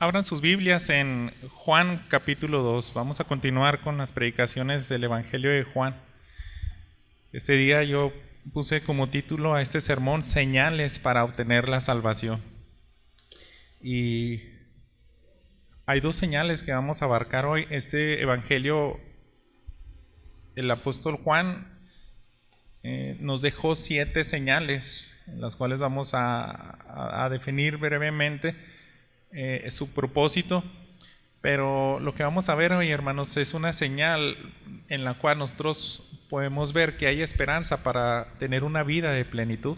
Abran sus Biblias en Juan capítulo 2. Vamos a continuar con las predicaciones del Evangelio de Juan. Este día yo puse como título a este sermón Señales para obtener la salvación. Y hay dos señales que vamos a abarcar hoy. Este Evangelio, el apóstol Juan nos dejó 7 señales, en las cuales vamos a definir brevemente su propósito, pero lo que vamos a ver hoy, hermanos, es una señal en la cual nosotros podemos ver que hay esperanza para tener una vida de plenitud.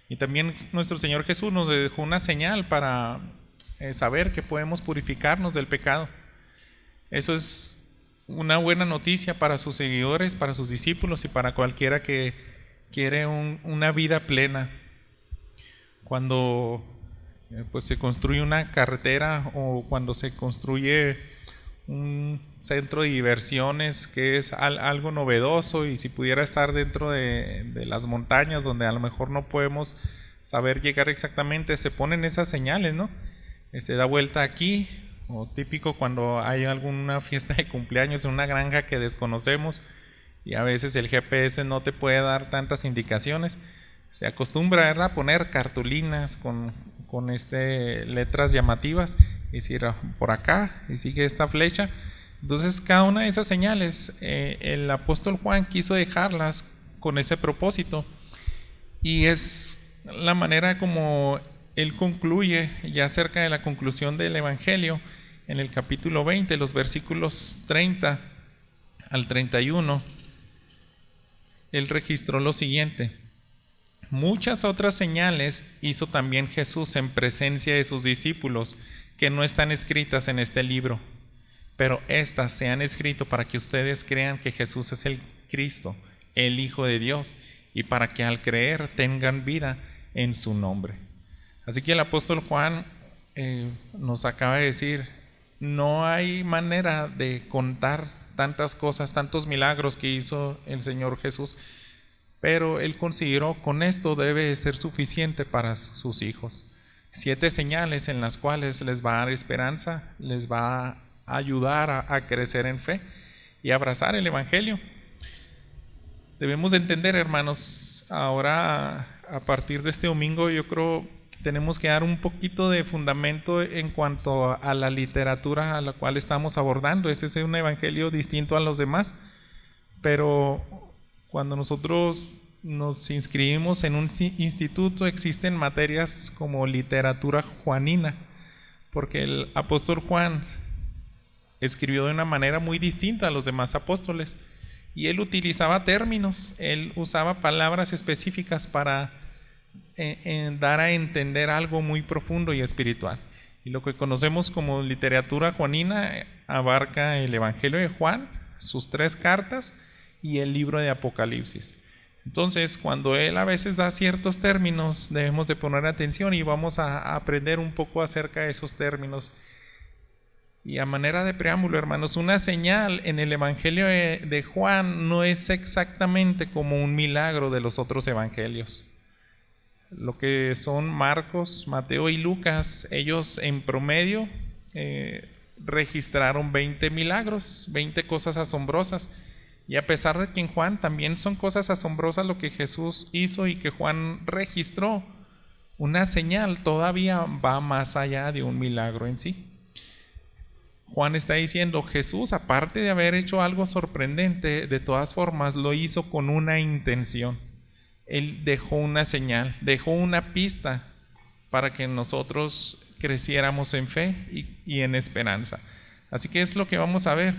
Y también nuestro Señor Jesús nos dejó una señal para saber que podemos purificarnos del pecado. Eso es una buena noticia para sus seguidores, para sus discípulos y para cualquiera que quiere una vida plena. Cuando pues se construye una carretera o cuando se construye un centro de diversiones que es algo novedoso, y si pudiera estar dentro de las montañas donde a lo mejor no podemos saber llegar exactamente, se ponen esas señales, ¿no? Se da vuelta aquí, o típico cuando hay alguna fiesta de cumpleaños en una granja que desconocemos y a veces el GPS no te puede dar tantas indicaciones. Se acostumbra a poner cartulinas con letras llamativas y decir por acá y sigue esta flecha. Entonces cada una de esas señales el apóstol Juan quiso dejarlas con ese propósito, y es la manera como él concluye ya cerca de la conclusión del Evangelio. En el capítulo 20, los versículos 30 al 31, él registró lo siguiente: muchas otras señales hizo también Jesús en presencia de sus discípulos, que no están escritas en este libro, pero estas se han escrito para que ustedes crean que Jesús es el Cristo, el Hijo de Dios, y para que al creer tengan vida en su nombre. Así que el apóstol Juan nos acaba de decir, no hay manera de contar tantas cosas, tantos milagros que hizo el Señor Jesús, pero él consideró con esto debe ser suficiente para sus hijos. 7 señales en las cuales les va a dar esperanza, les va a ayudar a crecer en fe y a abrazar el Evangelio. Debemos de entender, hermanos, ahora a partir de este domingo yo creo tenemos que dar un poquito de fundamento en cuanto a la literatura a la cual estamos abordando. Este es un evangelio distinto a los demás, pero cuando nosotros nos inscribimos en un instituto existen materias como literatura juanina, porque el apóstol Juan escribió de una manera muy distinta a los demás apóstoles, y él utilizaba términos, él usaba palabras específicas para dar a entender algo muy profundo y espiritual. Y lo que conocemos como literatura juanina abarca el Evangelio de Juan, sus 3 cartas y el libro de Apocalipsis. Entonces, cuando él a veces da ciertos términos, debemos de poner atención y vamos a aprender un poco acerca de esos términos. Y a manera de preámbulo, hermanos, una señal en el Evangelio de Juan no es exactamente como un milagro de los otros evangelios. Lo que son Marcos, Mateo y Lucas, ellos en promedio registraron 20 milagros, 20 cosas asombrosas. Y a pesar de que en Juan también son cosas asombrosas lo que Jesús hizo y que Juan registró, una señal todavía va más allá de un milagro en sí. Juan está diciendo, Jesús, aparte de haber hecho algo sorprendente, de todas formas lo hizo con una intención. Él dejó una señal, dejó una pista para que nosotros creciéramos en fe y en esperanza. Así que es lo que vamos a ver.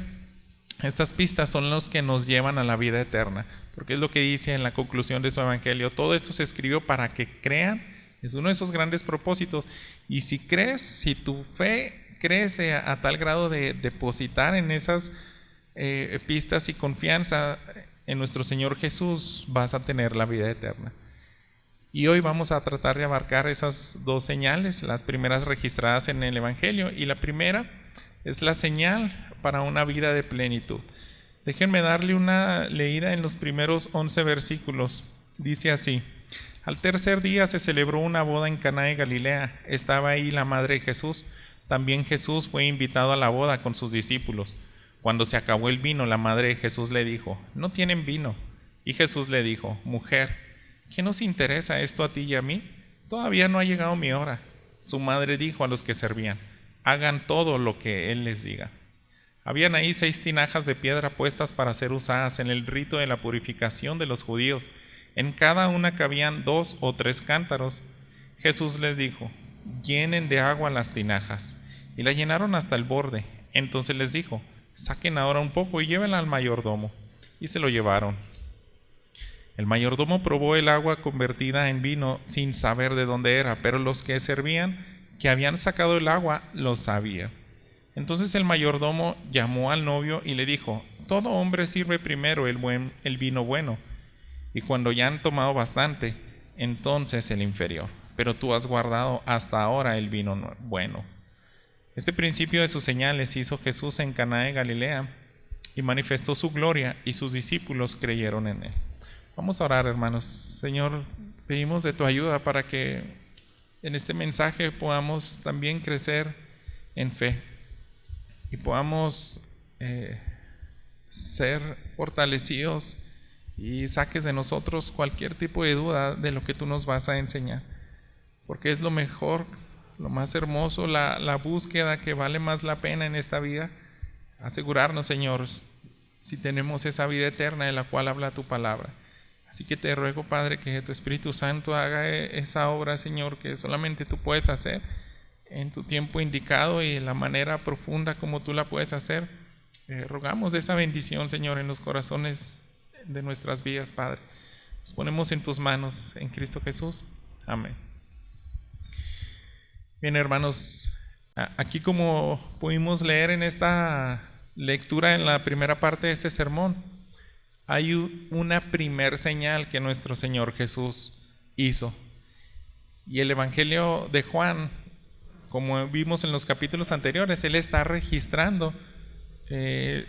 Estas pistas son los que nos llevan a la vida eterna, porque es lo que dice en la conclusión de su evangelio. Todo esto se escribió para que crean, es uno de esos grandes propósitos. Y si crees, si tu fe crece a tal grado de depositar en esas pistas y confianza en nuestro Señor Jesús, vas a tener la vida eterna. Y hoy vamos a tratar de abarcar esas 2 señales, las primeras registradas en el Evangelio, y la primera es la señal para una vida de plenitud. Déjenme darle una leída en los primeros 11 versículos. Dice así: al tercer día se celebró una boda en Caná de Galilea. Estaba ahí la madre de Jesús. También Jesús fue invitado a la boda con sus discípulos. Cuando se acabó el vino, la madre de Jesús le dijo: ¿No tienen vino? Y Jesús le dijo: Mujer, ¿qué nos interesa esto a ti y a mí? Todavía no ha llegado mi hora. Su madre dijo a los que servían: Hagan todo lo que él les diga. Habían ahí 6 tinajas de piedra puestas para ser usadas en el rito de la purificación de los judíos. En cada una cabían 2 o 3 cántaros. Jesús les dijo: Llenen de agua las tinajas. Y la llenaron hasta el borde. Entonces les dijo: Saquen ahora un poco y llévenla al mayordomo. Y se lo llevaron. El mayordomo probó el agua convertida en vino sin saber de dónde era, pero los que servían, que habían sacado el agua, lo sabían. Entonces el mayordomo llamó al novio y le dijo: Todo hombre sirve primero el vino bueno, y cuando ya han tomado bastante, entonces el inferior. Pero tú has guardado hasta ahora el vino bueno. Este principio de sus señales hizo Jesús en Caná de Galilea y manifestó su gloria, y sus discípulos creyeron en él. Vamos a orar, hermanos. Señor, pedimos de tu ayuda para que en este mensaje podamos también crecer en fe y podamos ser fortalecidos, y saques de nosotros cualquier tipo de duda de lo que tú nos vas a enseñar, porque es lo mejor, lo más hermoso, la búsqueda que vale más la pena en esta vida. Asegurarnos, Señor, si tenemos esa vida eterna de la cual habla tu palabra. Así que te ruego, Padre, que tu Espíritu Santo haga esa obra, Señor, que solamente tú puedes hacer en tu tiempo indicado y en la manera profunda como tú la puedes hacer. Rogamos esa bendición, Señor, en los corazones de nuestras vidas, Padre. Nos ponemos en tus manos, en Cristo Jesús. Amén. Bien, hermanos, aquí, como pudimos leer en esta lectura, en la primera parte de este sermón, hay una primer señal que nuestro Señor Jesús hizo. Y el Evangelio de Juan, como vimos en los capítulos anteriores, él está registrando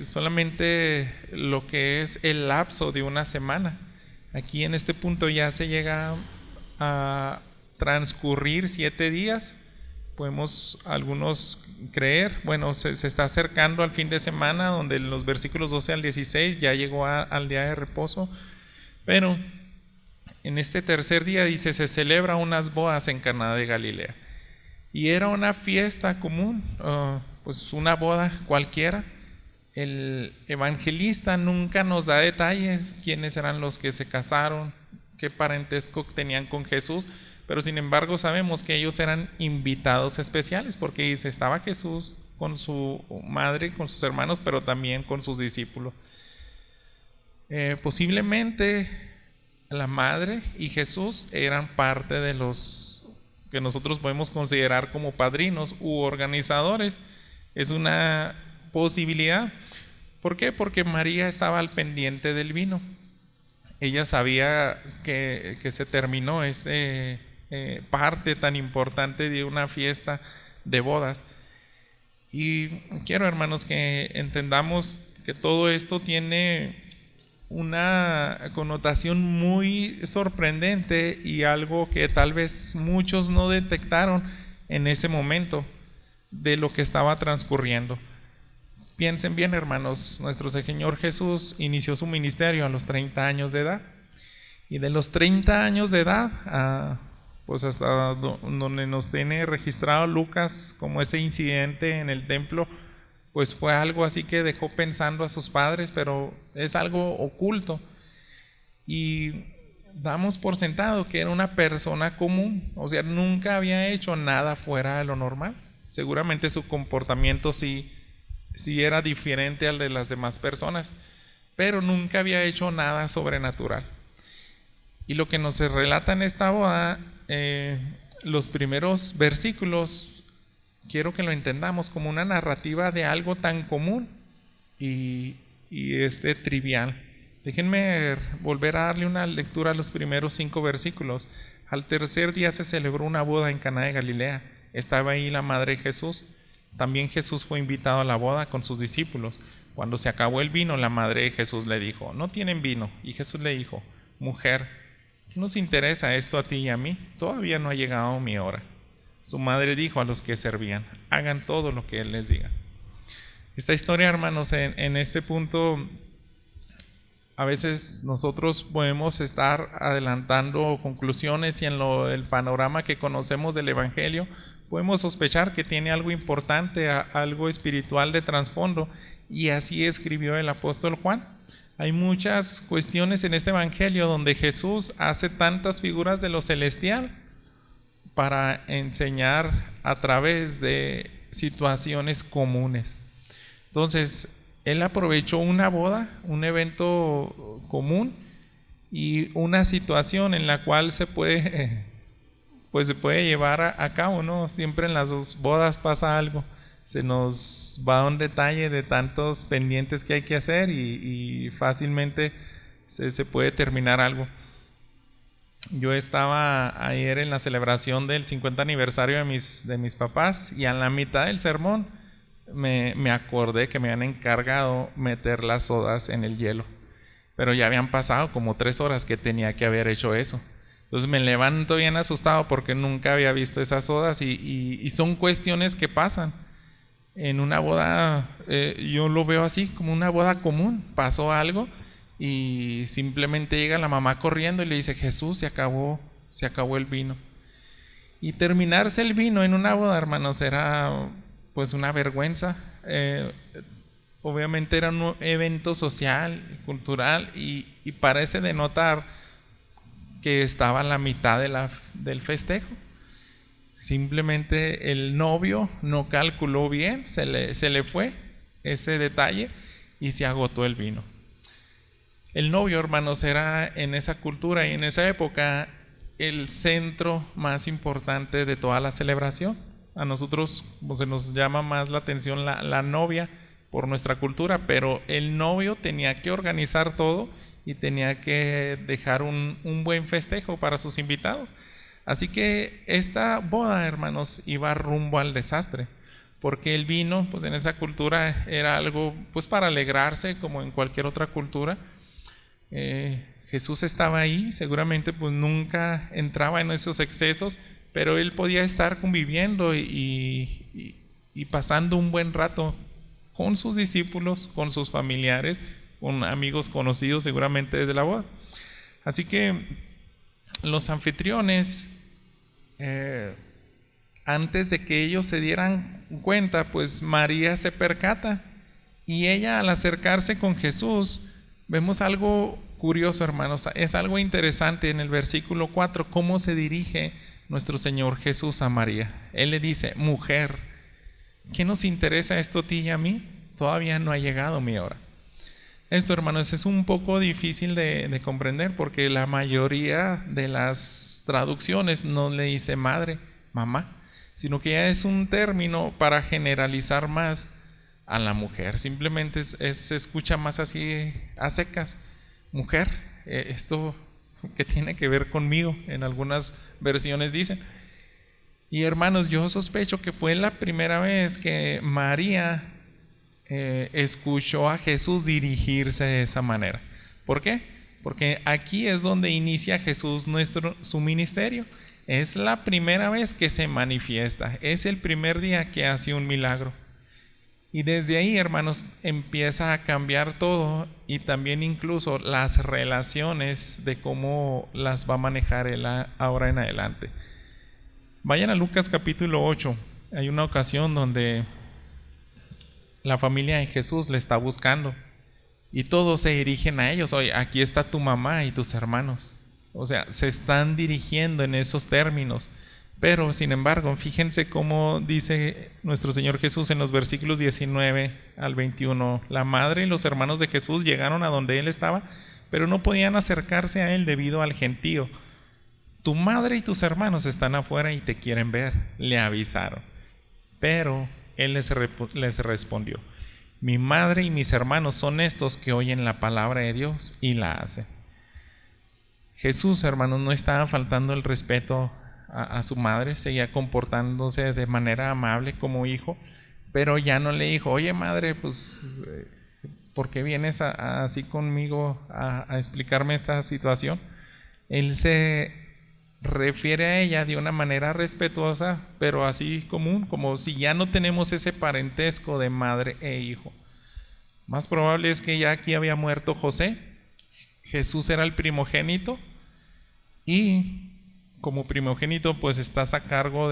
solamente lo que es el lapso de una semana. Aquí en este punto ya se llega a transcurrir 7 días. Podemos algunos creer, bueno, se está acercando al fin de semana, donde en los versículos 12 al 16 ya llegó al día de reposo. Pero en este tercer día dice: se celebra unas bodas en Caná de Galilea. Y era una fiesta común, pues una boda cualquiera. El evangelista nunca nos da detalle quiénes eran los que se casaron, qué parentesco tenían con Jesús, pero sin embargo sabemos que ellos eran invitados especiales, porque dice: estaba Jesús con su madre, con sus hermanos, pero también con sus discípulos. Posiblemente la madre y Jesús eran parte de los que nosotros podemos considerar como padrinos u organizadores. Es una posibilidad. ¿Por qué? Porque María estaba al pendiente del vino. Ella sabía que se terminó parte tan importante de una fiesta de bodas. Y quiero, hermanos, que entendamos que todo esto tiene una connotación muy sorprendente y algo que tal vez muchos no detectaron en ese momento de lo que estaba transcurriendo. Piensen bien, hermanos, nuestro Señor Jesús inició su ministerio a los 30 años de edad, y de los 30 años de edad pues hasta donde nos tiene registrado Lucas como ese incidente en el templo, pues fue algo así que dejó pensando a sus padres, pero es algo oculto, y damos por sentado que era una persona común, o sea, nunca había hecho nada fuera de lo normal. Seguramente su comportamiento sí era diferente al de las demás personas, pero nunca había hecho nada sobrenatural. Y lo que nos relata en esta boda, los primeros versículos, quiero que lo entendamos como una narrativa de algo tan común y trivial. Déjenme volver a darle una lectura a los primeros 5 versículos. Al tercer día se celebró una boda en Caná de Galilea. Estaba ahí la madre de Jesús. También Jesús fue invitado a la boda con sus discípulos. Cuando se acabó el vino, la madre de Jesús le dijo: ¿No tienen vino? Y Jesús le dijo: Mujer, ¿qué nos interesa esto a ti y a mí? Todavía no ha llegado mi hora. su madre dijo a los que servían: hagan todo lo que él les diga. Esta historia, hermanos, en este punto, a veces nosotros podemos estar adelantando conclusiones y en el panorama que conocemos del Evangelio podemos sospechar que tiene algo importante, algo espiritual de trasfondo, y así escribió el apóstol Juan. Hay muchas cuestiones en este Evangelio donde Jesús hace tantas figuras de lo celestial para enseñar a través de situaciones comunes. Entonces, él aprovechó una boda, un evento común y una situación en la cual se puede llevar a cabo, ¿no? Siempre en las dos bodas pasa algo. Se nos va un detalle de tantos pendientes que hay que hacer y fácilmente se puede terminar algo. Yo estaba ayer en la celebración del 50 aniversario de mis papás, y a la mitad del sermón me acordé que me habían encargado meter las sodas en el hielo, pero ya habían pasado como 3 horas que tenía que haber hecho eso. Entonces me levanto bien asustado porque nunca había visto esas sodas y son cuestiones que pasan. En una boda, yo lo veo así, como una boda común. Pasó algo y simplemente llega la mamá corriendo y le dice: Jesús, se acabó el vino. Y terminarse el vino en una boda, hermanos, era pues una vergüenza. Obviamente era un evento social, cultural, y parece denotar que estaba a la mitad del festejo. Simplemente el novio no calculó bien, se le fue ese detalle y se agotó el vino. El novio, hermanos, era en esa cultura y en esa época el centro más importante de toda la celebración. A nosotros se nos llama más la atención la novia por nuestra cultura, pero el novio tenía que organizar todo y tenía que dejar un buen festejo para sus invitados. Así que esta boda, hermanos, iba rumbo al desastre, porque el vino, pues en esa cultura era algo pues para alegrarse, como en cualquier otra cultura. Jesús estaba ahí, seguramente pues nunca entraba en esos excesos, pero él podía estar conviviendo y pasando un buen rato con sus discípulos, con sus familiares, con amigos conocidos seguramente desde la boda. Así que los anfitriones, antes de que ellos se dieran cuenta, pues María se percata, y ella, al acercarse con Jesús, vemos algo curioso, hermanos. Es algo interesante en el versículo 4, cómo se dirige nuestro Señor Jesús a María. Él le dice: mujer, ¿qué nos interesa esto a ti y a mí? Todavía no ha llegado mi hora. Esto, hermanos, es un poco difícil de comprender, porque la mayoría de las traducciones no le dice madre, mamá, sino que ya es un término para generalizar más a la mujer. Simplemente se escucha más así a secas: mujer, esto que tiene que ver conmigo, en algunas versiones dicen. Y hermanos, yo sospecho que fue la primera vez que María escuchó a Jesús dirigirse de esa manera. ¿Por qué? Porque aquí es donde inicia Jesús su ministerio. Es la primera vez que se manifiesta, es el primer día que hace un milagro. Y desde ahí, hermanos, empieza a cambiar todo, y también incluso las relaciones de cómo las va a manejar él ahora en adelante. Vayan a Lucas capítulo 8. Hay una ocasión donde la familia de Jesús le está buscando y todos se dirigen a ellos: oye, aquí está tu mamá y tus hermanos. O sea, se están dirigiendo en esos términos. Pero sin embargo, fíjense cómo dice nuestro Señor Jesús en los versículos 19 al 21. La madre y los hermanos de Jesús llegaron a donde él estaba, pero no podían acercarse a él debido al gentío. Tu madre y tus hermanos están afuera y te quieren ver, le avisaron. Pero él les respondió: mi madre y mis hermanos son estos que oyen la palabra de Dios y la hacen. Jesús, hermanos, no estaba faltando el respeto a su madre, seguía comportándose de manera amable como hijo, pero ya no le dijo: oye madre, pues ¿por qué vienes así conmigo a explicarme esta situación? Él se refiere a ella de una manera respetuosa, pero así común, como si ya no tenemos ese parentesco de madre e hijo. Más probable es que ya aquí había muerto José, Jesús era el primogénito y como primogénito pues estás a cargo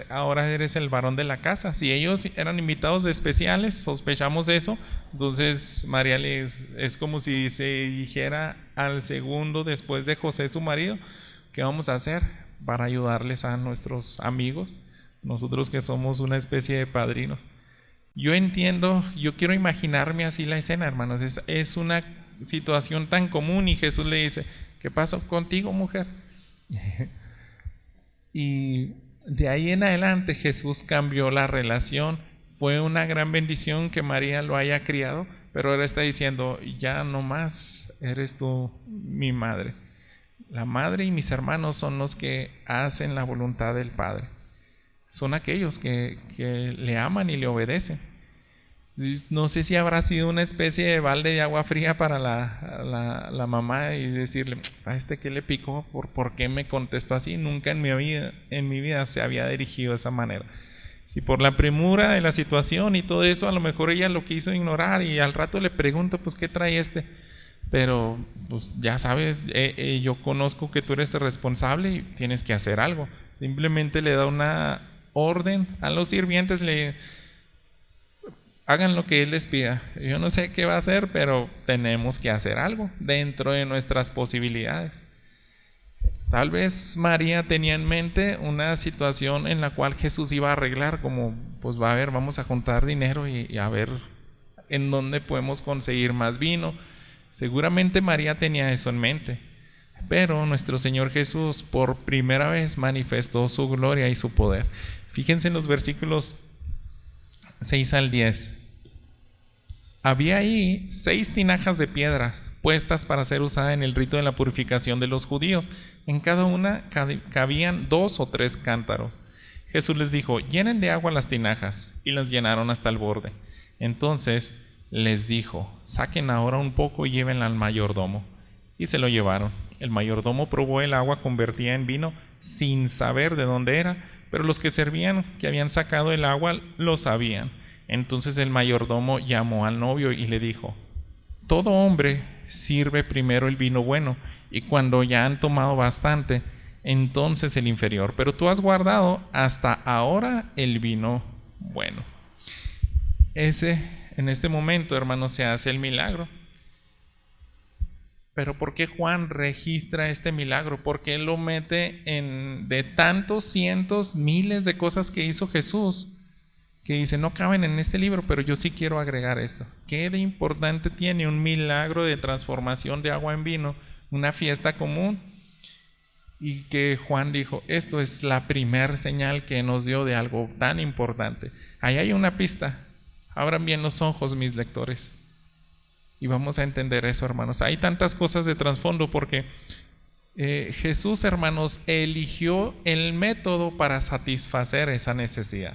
ahora eres el varón de la casa. Si ellos eran invitados especiales, sospechamos eso, entonces María es como si se dijera al segundo después de José su marido, ¿qué vamos a hacer para ayudarles a nuestros amigos? Nosotros que somos una especie de padrinos. Yo entiendo, yo quiero imaginarme así la escena, hermanos. Es una situación tan común y Jesús le dice, ¿qué pasó contigo, mujer? Y de ahí en adelante Jesús cambió la relación. Fue una gran bendición que María lo haya criado, pero ahora está diciendo, ya no más eres tú mi madre. La madre y mis hermanos son los que hacen la voluntad del Padre. Son aquellos que le aman y le obedecen. No sé si habrá sido una especie de balde de agua fría para la mamá y decirle, a ¿qué le picó? ¿Por qué me contestó así? Nunca en mi vida se había dirigido de esa manera. Si por la premura de la situación y todo eso, a lo mejor ella lo quiso ignorar y al rato le pregunto, pues ¿qué trae Pero pues ya sabes, yo conozco que tú eres el responsable y tienes que hacer algo. Simplemente le da una orden a los sirvientes, hagan lo que él les pida. Yo no sé qué va a hacer, pero tenemos que hacer algo dentro de nuestras posibilidades. Tal vez María tenía en mente una situación en la cual Jesús iba a arreglar, como pues va a ver, vamos a juntar dinero y a ver en dónde podemos conseguir más vino. Seguramente María tenía eso en mente, pero nuestro Señor Jesús por primera vez manifestó su gloria y su poder. Fíjense en los versículos 6 al 10. Había ahí 6 tinajas de piedras puestas para ser usada en el rito de la purificación de los judíos. En cada una cabían 2 o 3 cántaros. Jesús les dijo, llenen de agua las tinajas, y las llenaron hasta el borde. Entonces les dijo, saquen ahora un poco y llévenla al mayordomo. Y se lo llevaron. El mayordomo probó el agua convertida en vino sin saber de dónde era, pero los que servían, que habían sacado el agua, lo sabían. Entonces el mayordomo llamó al novio y le dijo, todo hombre sirve primero el vino bueno, y cuando ya han tomado bastante, entonces el inferior, pero tú has guardado hasta ahora el vino bueno. En este momento, hermanos, se hace el milagro. Pero ¿por qué Juan registra este milagro? ¿Por qué lo mete de tantos cientos, miles de cosas que hizo Jesús? Que dice, no caben en este libro, pero yo sí quiero agregar esto. ¿Qué de importante tiene un milagro de transformación de agua en vino? Una fiesta común. Y que Juan dijo, esto es la primer señal que nos dio de algo tan importante. Ahí hay una pista. Abran bien los ojos, mis lectores. Y vamos a entender eso, hermanos. Hay tantas cosas de trasfondo porque Jesús, hermanos, eligió el método para satisfacer esa necesidad.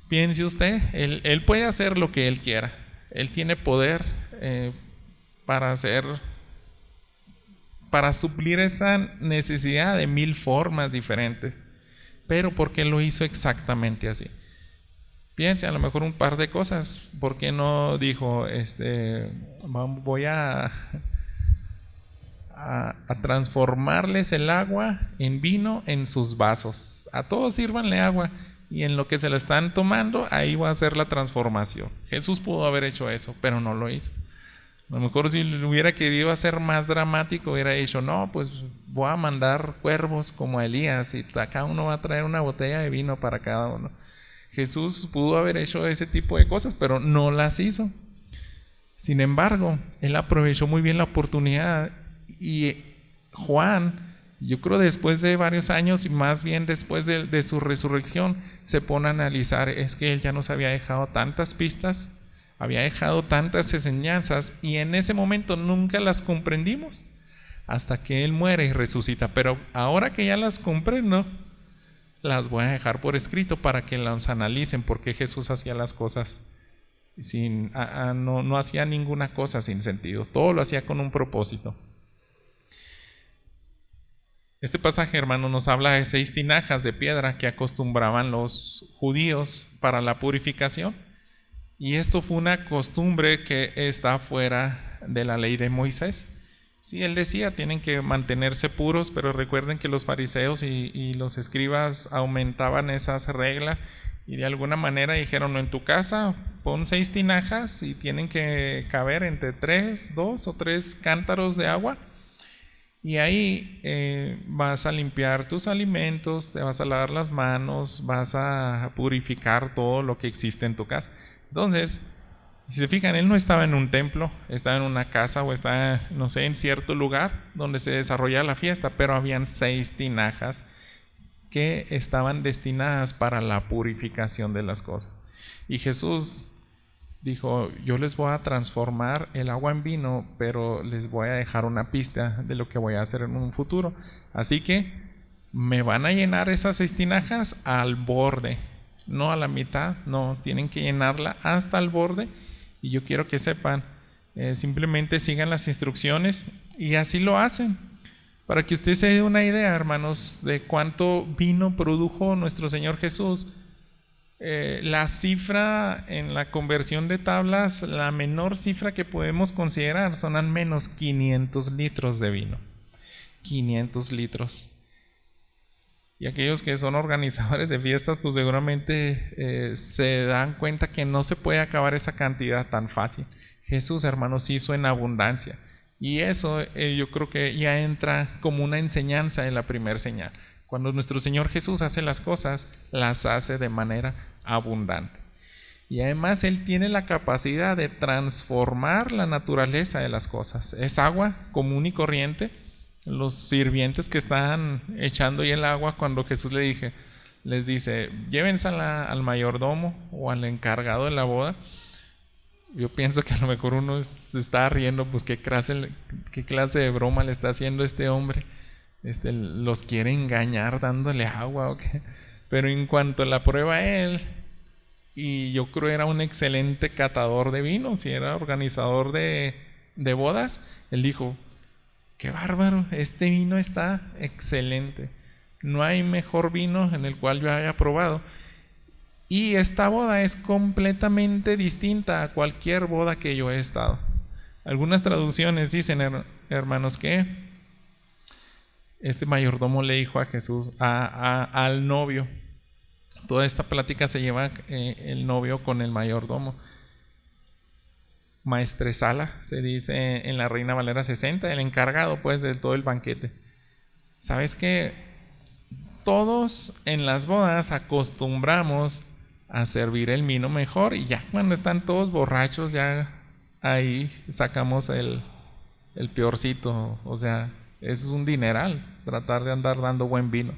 Piense usted, él puede hacer lo que él quiera. Él tiene poder para suplir esa necesidad de 1000 formas diferentes. Pero ¿por qué lo hizo exactamente así? Piense a lo mejor un par de cosas. ¿Por qué no dijo, voy a transformarles el agua en vino en sus vasos? A todos sírvanle agua y en lo que se la están tomando, ahí va a ser la transformación. Jesús pudo haber hecho eso, pero no lo hizo. A lo mejor si hubiera querido hacer más dramático, hubiera dicho, no, pues voy a mandar cuervos como a Elías y cada uno va a traer una botella de vino para cada uno. Jesús pudo haber hecho ese tipo de cosas, pero no las hizo. Sin embargo, él aprovechó muy bien la oportunidad y Juan, yo creo después de varios años y más bien después de su resurrección, se pone a analizar, es que él ya nos había dejado tantas pistas, había dejado tantas enseñanzas y en ese momento nunca las comprendimos hasta que él muere y resucita. Pero ahora que ya las comprendo, las voy a dejar por escrito para que las analicen, porque Jesús hacía las cosas no hacía ninguna cosa sin sentido, todo lo hacía con un propósito. Este pasaje, hermano, nos habla de 6 tinajas de piedra que acostumbraban los judíos para la purificación. Y esto fue una costumbre que está fuera de la ley de Moisés. Sí, él decía, tienen que mantenerse puros, pero recuerden que los fariseos y los escribas aumentaban esas reglas y de alguna manera dijeron, no, en tu casa pon 6 tinajas y tienen que caber entre 2 o 3 cántaros de agua. Y ahí vas a limpiar tus alimentos, te vas a lavar las manos, vas a purificar todo lo que existe en tu casa. Entonces, si se fijan, él no estaba en un templo, estaba en una casa o estaba, no sé, en cierto lugar donde se desarrollaba la fiesta, pero habían 6 tinajas que estaban destinadas para la purificación de las cosas. Y Jesús dijo, yo les voy a transformar el agua en vino, pero les voy a dejar una pista de lo que voy a hacer en un futuro. Así que me van a llenar esas 6 tinajas al borde, no a la mitad, no, tienen que llenarla hasta el borde. Y yo quiero que sepan, simplemente sigan las instrucciones y así lo hacen. Para que usted se dé una idea, hermanos, de cuánto vino produjo nuestro Señor Jesús. La cifra en la conversión de tablas, la menor cifra que podemos considerar son al menos 500 litros de vino. 500 litros. Y aquellos que son organizadores de fiestas, pues seguramente se dan cuenta que no se puede acabar esa cantidad tan fácil. Jesús, hermanos, hizo en abundancia. Y eso yo creo que ya entra como una enseñanza en la primera señal. Cuando nuestro Señor Jesús hace las cosas, las hace de manera abundante. Y además Él tiene la capacidad de transformar la naturaleza de las cosas. Es agua común y corriente. Los sirvientes que estaban echando ahí el agua, cuando Jesús les dice, llévense al mayordomo o al encargado de la boda. Yo pienso que a lo mejor uno se está riendo, pues qué clase de broma le está haciendo este hombre. Los quiere engañar dándole agua o qué. Pero en cuanto la prueba él, y yo creo era un excelente catador de vinos y era organizador de bodas, él dijo, qué bárbaro, este vino está excelente, no hay mejor vino en el cual yo haya probado. Y esta boda es completamente distinta a cualquier boda que yo he estado. Algunas traducciones dicen, hermanos, que este mayordomo le dijo a Jesús, al novio, toda esta plática se lleva el novio con el mayordomo. Maestresala se dice en la Reina Valera 60, el encargado pues de todo el banquete. ¿Sabes qué? Todos en las bodas acostumbramos a servir el vino mejor y ya cuando están todos borrachos ya ahí sacamos el peorcito, o sea, es un dineral tratar de andar dando buen vino.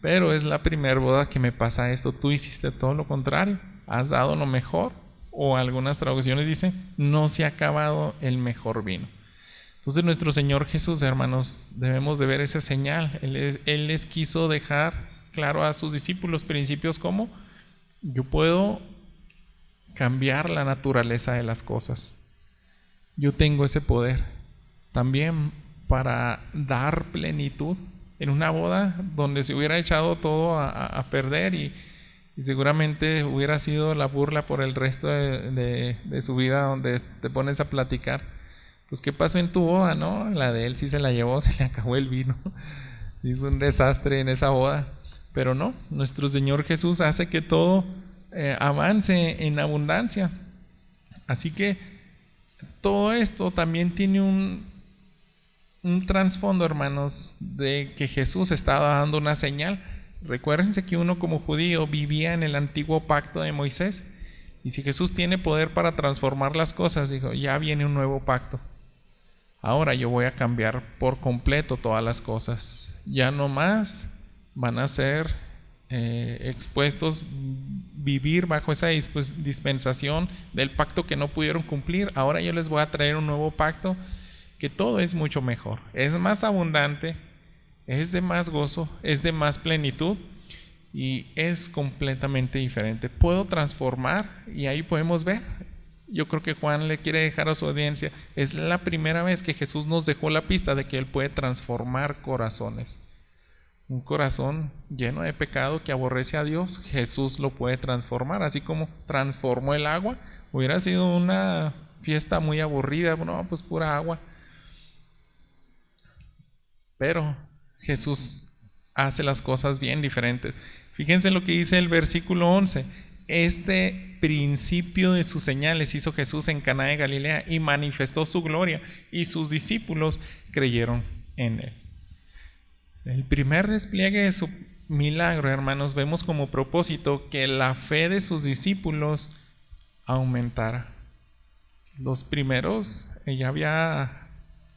Pero es la primera boda que me pasa esto, tú hiciste todo lo contrario, has dado lo mejor, o algunas traducciones dicen, no se ha acabado el mejor vino. Entonces nuestro Señor Jesús, hermanos, debemos de ver esa señal. Él les quiso dejar claro a sus discípulos principios como yo puedo cambiar la naturaleza de las cosas. Yo tengo ese poder también para dar plenitud en una boda donde se hubiera echado todo a perder y seguramente hubiera sido la burla por el resto de su vida, donde te pones a platicar. Pues qué pasó en tu boda, ¿no? La de él sí se la llevó, se le acabó el vino. Hizo un desastre en esa boda. Pero no, nuestro Señor Jesús hace que todo avance en abundancia. Así que todo esto también tiene un trasfondo, hermanos, de que Jesús estaba dando una señal. Recuérdense que uno como judío vivía en el antiguo pacto de Moisés. Y si Jesús tiene poder para transformar las cosas, dijo, ya viene un nuevo pacto. Ahora yo voy a cambiar por completo todas las cosas. Ya no más van a ser expuestos vivir bajo esa dispensación del pacto que no pudieron cumplir. Ahora yo les voy a traer un nuevo pacto que todo es mucho mejor. Es más abundante, es de más gozo, es de más plenitud y es completamente diferente. Puedo transformar y ahí podemos ver. Yo creo que Juan le quiere dejar a su audiencia, es la primera vez que Jesús nos dejó la pista de que Él puede transformar corazones. Un corazón lleno de pecado que aborrece a Dios, Jesús lo puede transformar, así como transformó el agua. Hubiera sido una fiesta muy aburrida, no, pues pura agua. Pero Jesús hace las cosas bien diferentes. Fíjense lo que dice el versículo 11. Este principio de sus señales hizo Jesús en Caná de Galilea y manifestó su gloria, y sus discípulos creyeron en él. El primer despliegue de su milagro, hermanos, vemos como propósito que la fe de sus discípulos aumentara. Los primeros,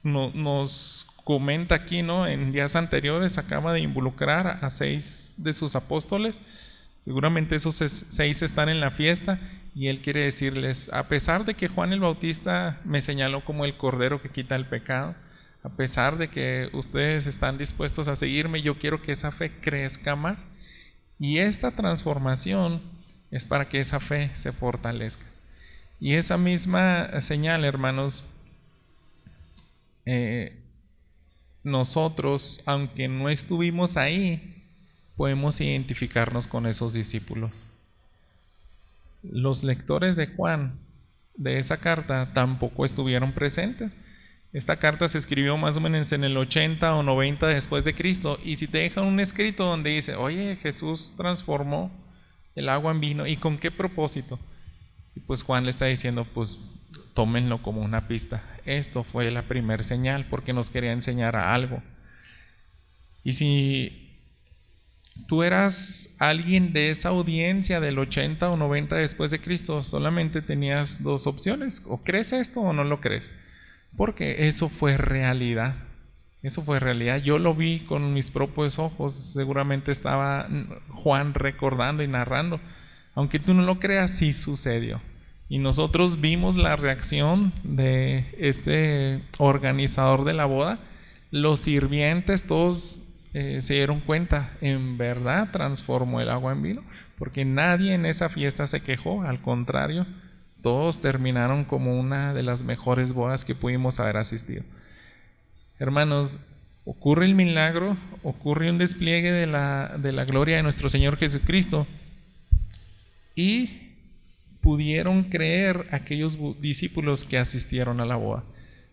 nos comenta aquí, ¿no? En días anteriores acaba de involucrar a 6 de sus apóstoles. Seguramente esos 6 están en la fiesta y él quiere decirles: a pesar de que Juan el Bautista me señaló como el cordero que quita el pecado, a pesar de que ustedes están dispuestos a seguirme, yo quiero que esa fe crezca más, y esta transformación es para que esa fe se fortalezca. Y esa misma señal, hermanos, nosotros, aunque no estuvimos ahí, podemos identificarnos con esos discípulos. Los lectores de Juan, de esa carta, tampoco estuvieron presentes. Esta carta se escribió más o menos en el 80 o 90 después de Cristo, y si te dejan un escrito donde dice: oye, Jesús transformó el agua en vino, ¿y con qué propósito? Y pues Juan le está diciendo: pues tómenlo como una pista. Esto fue la primer señal, porque nos quería enseñar a algo. Y si tú eras alguien de esa audiencia del 80 o 90 después de Cristo, solamente tenías 2 opciones: o crees esto o no lo crees, porque eso fue realidad. Eso fue realidad. Yo lo vi con mis propios ojos. Seguramente estaba Juan recordando y narrando. Aunque tú no lo creas, sí sucedió. Y nosotros vimos la reacción de este organizador de la boda. Los sirvientes todos se dieron cuenta: en verdad transformó el agua en vino, porque nadie en esa fiesta se quejó. Al contrario, todos terminaron como una de las mejores bodas que pudimos haber asistido. Hermanos, ocurre el milagro, ocurre un despliegue de la gloria de nuestro Señor Jesucristo, y pudieron creer aquellos discípulos que asistieron a la boda.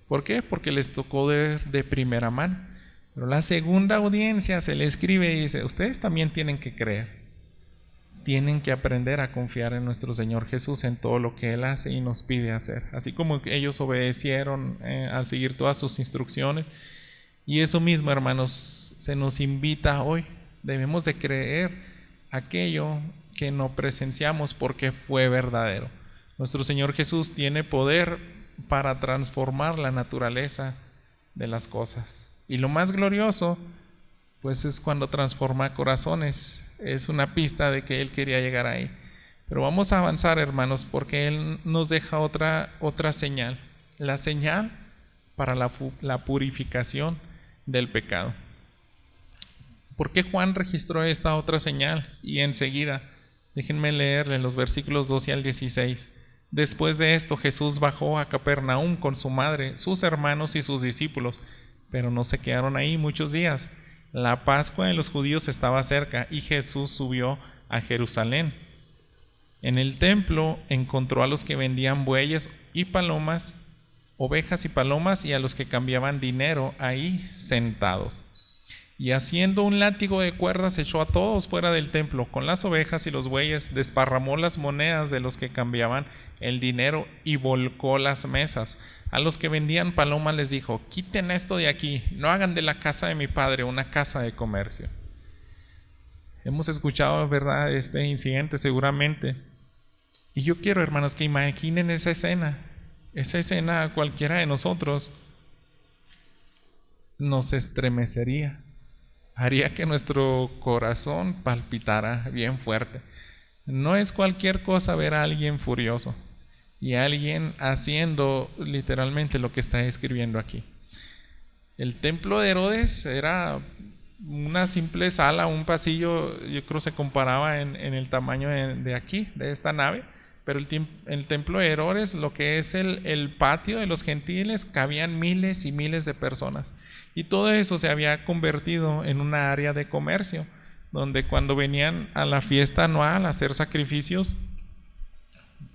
¿Por qué? Porque les tocó de primera mano. Pero la segunda audiencia se le escribe y dice: ustedes también tienen que creer. Tienen que aprender a confiar en nuestro Señor Jesús, en todo lo que Él hace y nos pide hacer. Así como ellos obedecieron al seguir todas sus instrucciones. Y eso mismo, hermanos, se nos invita hoy. Debemos de creer aquello que no presenciamos, porque fue verdadero. Nuestro Señor Jesús tiene poder para transformar la naturaleza de las cosas. Y lo más glorioso, pues, es cuando transforma corazones. Es una pista de que Él quería llegar ahí. Pero vamos a avanzar, hermanos, porque Él nos deja otra señal. La señal para la purificación del pecado. ¿Por qué Juan registró esta otra señal? Y enseguida, déjenme leerle los versículos 12 al 16. Después de esto, Jesús bajó a Capernaum con su madre, sus hermanos y sus discípulos, pero no se quedaron ahí muchos días. La Pascua de los judíos estaba cerca y Jesús subió a Jerusalén. En el templo encontró a los que vendían bueyes y palomas, ovejas y palomas, y a los que cambiaban dinero ahí sentados. Y haciendo un látigo de cuerdas echó a todos fuera del templo con las ovejas y los bueyes, desparramó las monedas de los que cambiaban el dinero y volcó las mesas. A los que vendían palomas les dijo: quiten esto de aquí, no hagan de la casa de mi padre una casa de comercio. Hemos escuchado, ¿verdad?, este incidente seguramente. Y yo quiero, hermanos, que imaginen esa escena. Esa escena a cualquiera de nosotros nos estremecería. Haría que nuestro corazón palpitara bien fuerte. No es cualquier cosa ver a alguien furioso y a alguien haciendo literalmente lo que está escribiendo aquí. El templo de Herodes era una simple sala, un pasillo. Yo creo se comparaba en el tamaño de aquí, de esta nave. pero el templo de Herodes, lo que es el patio de los gentiles, cabían miles y miles de personas. Y todo eso se había convertido en una área de comercio, donde cuando venían a la fiesta anual a hacer sacrificios,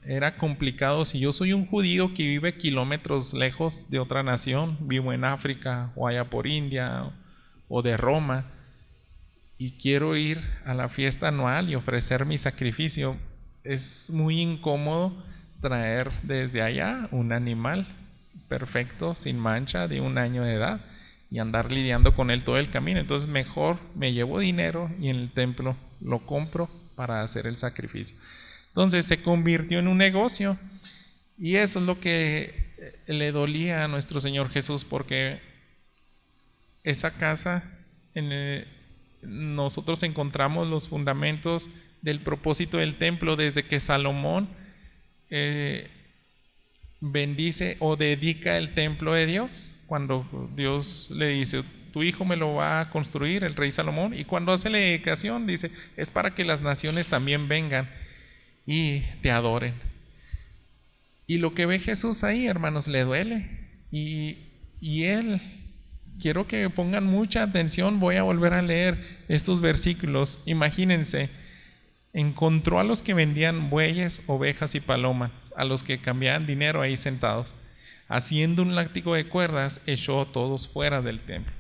era complicado. Si yo soy un judío que vive kilómetros lejos de otra nación, vivo en África o allá por India o de Roma, y quiero ir a la fiesta anual y ofrecer mi sacrificio, es muy incómodo traer desde allá un animal perfecto, sin mancha, de 1 año de edad, y andar lidiando con él todo el camino. Entonces mejor me llevo dinero y en el templo lo compro para hacer el sacrificio. Entonces se convirtió en un negocio, y eso es lo que le dolía a nuestro Señor Jesús, porque esa casa, nosotros encontramos los fundamentos del propósito del templo desde que Salomón bendice o dedica el templo de Dios, cuando Dios le dice: tu hijo me lo va a construir, el rey Salomón. Y cuando hace la dedicación dice: es para que las naciones también vengan y te adoren. Y lo que ve Jesús ahí, hermanos, le duele, y él, quiero que pongan mucha atención, voy a volver a leer estos versículos. Imagínense, encontró a los que vendían bueyes, ovejas y palomas, a los que cambiaban dinero ahí sentados. Haciendo un látigo de cuerdas, echó a todos fuera del templo.